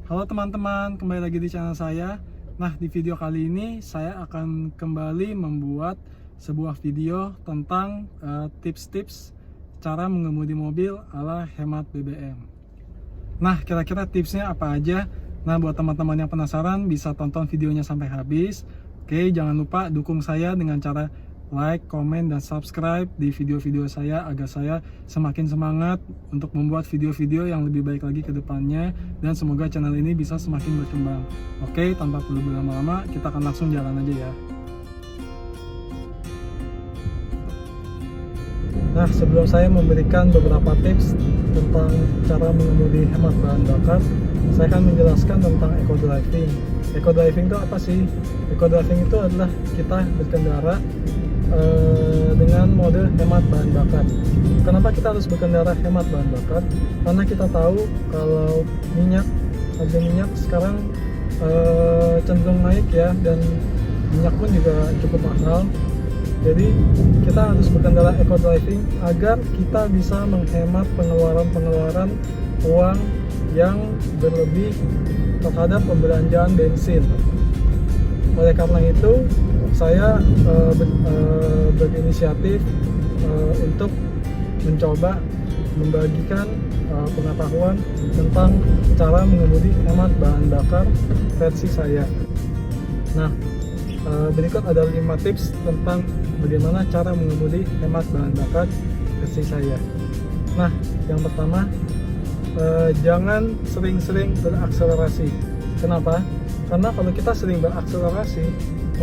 Halo teman-teman, kembali lagi di channel saya. Nah, di video kali ini saya akan kembali membuat sebuah video tentang tips-tips cara mengemudi mobil ala hemat BBM. Nah, kira-kira tipsnya apa aja? Nah, buat teman-teman yang penasaran bisa tonton videonya sampai habis. Oke, jangan lupa dukung saya dengan cara like, komen, dan subscribe di video-video saya agar saya semakin semangat untuk membuat video-video yang lebih baik lagi ke depannya, dan semoga channel ini bisa semakin berkembang. Oke, tanpa perlu berlama-lama, kita akan langsung jalan aja ya. Nah, sebelum saya memberikan beberapa tips tentang cara mengemudi hemat bahan bakar, saya akan menjelaskan tentang eco driving. Eco driving itu apa sih? Eco driving itu adalah kita berkendara dengan mode hemat bahan bakar. Kenapa kita harus berkendara hemat bahan bakar? Karena kita tahu kalau harga minyak sekarang cenderung naik ya, dan minyak pun juga cukup mahal. Jadi kita harus berkendara eco driving agar kita bisa menghemat pengeluaran uang yang berlebih terhadap pembelanjaan bensin. Oleh karena itu, saya berinisiatif untuk mencoba membagikan pengetahuan tentang cara mengemudi hemat bahan bakar versi saya. Nah, berikut ada 5 tips tentang bagaimana cara mengemudi hemat bahan bakar versi saya. Nah, yang pertama, jangan sering-sering berakselerasi. Kenapa? Karena kalau kita sering berakselerasi,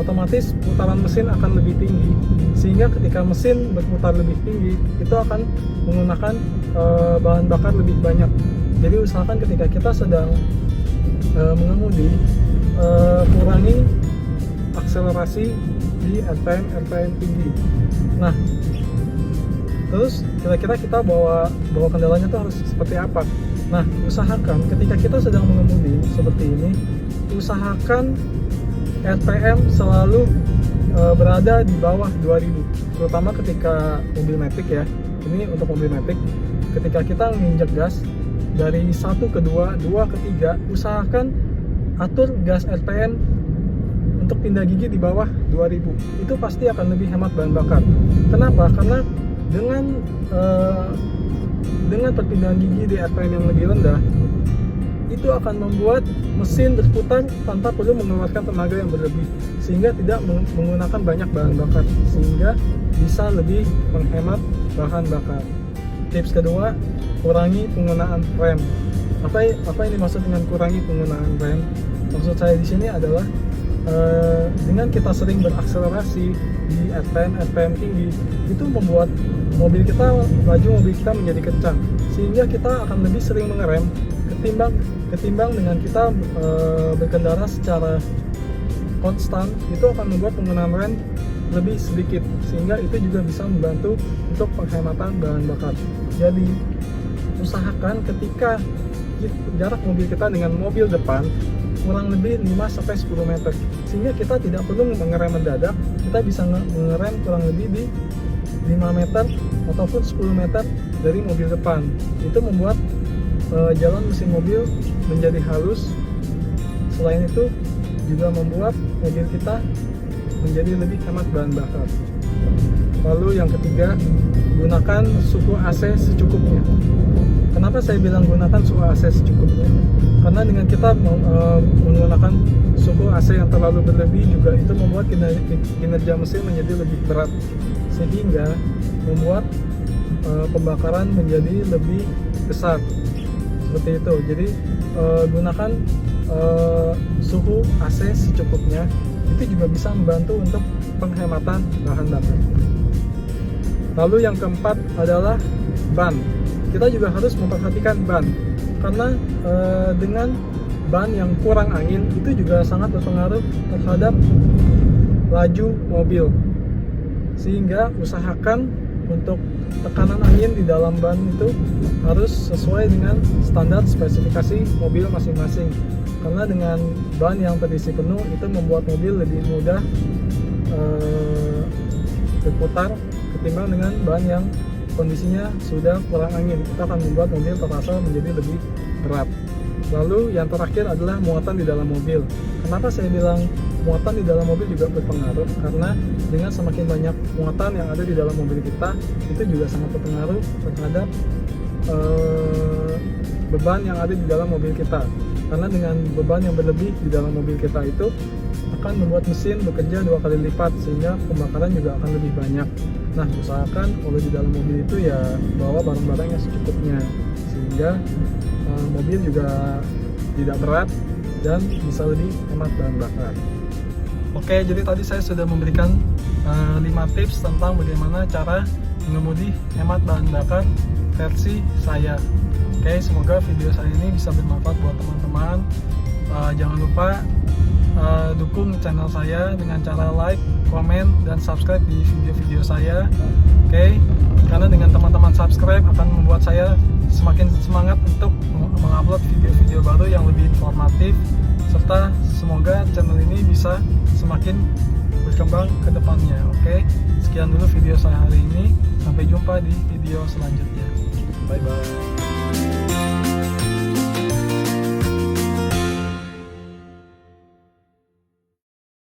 otomatis putaran mesin akan lebih tinggi, sehingga ketika mesin berputar lebih tinggi, itu akan menggunakan bahan bakar lebih banyak. Jadi usahakan ketika kita sedang mengemudi, kurangi akselerasi di RPM tinggi. Nah, terus kira-kira kita bawa kendalanya tuh harus seperti apa? Nah, usahakan ketika kita sedang mengemudi seperti ini, usahakan RPM selalu berada di bawah 2000, terutama ketika mobil matic ya. Ini untuk mobil matic, ketika kita menginjak gas dari 1 ke 2, 2 ke 3, usahakan atur gas RPM untuk pindah gigi di bawah 2000. Itu pasti akan lebih hemat bahan bakar. Kenapa? Karena dengan perpindahan gigi di RPM yang lebih rendah, itu akan membuat mesin berputar tanpa perlu mengeluarkan tenaga yang berlebih, sehingga tidak menggunakan banyak bahan bakar, sehingga bisa lebih menghemat bahan bakar. Tips kedua, kurangi penggunaan rem. Apa yang dimaksud dengan kurangi penggunaan rem? Maksud saya di sini adalah dengan kita sering berakselerasi di RPM tinggi, itu membuat laju mobil kita menjadi kencang, sehingga kita akan lebih sering mengerem ketimbang dengan kita berkendara secara konstan. Itu akan membuat penggunaan rem lebih sedikit, sehingga itu juga bisa membantu untuk penghematan bahan bakar. Jadi usahakan ketika jarak mobil kita dengan mobil depan kurang lebih 5-10 meter, sehingga kita tidak perlu mengerem mendadak. Kita bisa mengerem kurang lebih di 5 meter ataupun 10 meter dari mobil depan. Itu membuat jalan mesin mobil menjadi halus. Selain itu juga membuat mobil kita menjadi lebih hemat bahan bakar. Lalu yang ketiga, gunakan suhu AC secukupnya. Kenapa saya bilang gunakan suhu AC secukupnya? Karena dengan kita menggunakan suhu AC yang terlalu berlebih juga itu membuat kinerja mesin menjadi lebih berat, sehingga membuat pembakaran menjadi lebih besar. Seperti itu. Jadi gunakan suhu AC secukupnya. Itu juga bisa membantu untuk penghematan bahan bakar. Lalu yang keempat adalah ban. Kita juga harus memperhatikan ban, karena dengan ban yang kurang angin itu juga sangat berpengaruh terhadap laju mobil, sehingga usahakan untuk tekanan angin di dalam ban itu harus sesuai dengan standar spesifikasi mobil masing-masing. Karena dengan ban yang terisi penuh itu membuat mobil lebih mudah berputar ketimbang dengan ban yang kondisinya sudah kurang angin. Itu akan membuat mobil terasa menjadi lebih berat. Lalu yang terakhir adalah muatan di dalam mobil. Kenapa saya bilang muatan di dalam mobil juga berpengaruh? Karena dengan semakin banyak muatan yang ada di dalam mobil kita, itu juga sangat berpengaruh terhadap beban yang ada di dalam mobil kita. Karena dengan beban yang berlebih di dalam mobil kita itu akan membuat mesin bekerja 2 kali lipat, sehingga pembakaran juga akan lebih banyak. Nah, usahakan kalau di dalam mobil itu ya bawa barang-barang yang secukupnya, sehingga mobil juga tidak berat dan bisa lebih hemat bahan bakar. Oke, jadi tadi saya sudah memberikan 5 tips tentang bagaimana cara mengemudi hemat bahan bakar versi saya. Oke, semoga video saya ini bisa bermanfaat buat teman-teman. Jangan lupa dukung channel saya dengan cara like, komen, dan subscribe di video-video saya. Oke, karena dengan teman-teman subscribe akan membuat saya semakin semangat untuk mengupload video-video baru yang lebih informatif, serta semoga channel ini bisa semakin berkembang ke depannya. Oke, sekian dulu video saya hari ini. Sampai jumpa di video selanjutnya. Bye bye.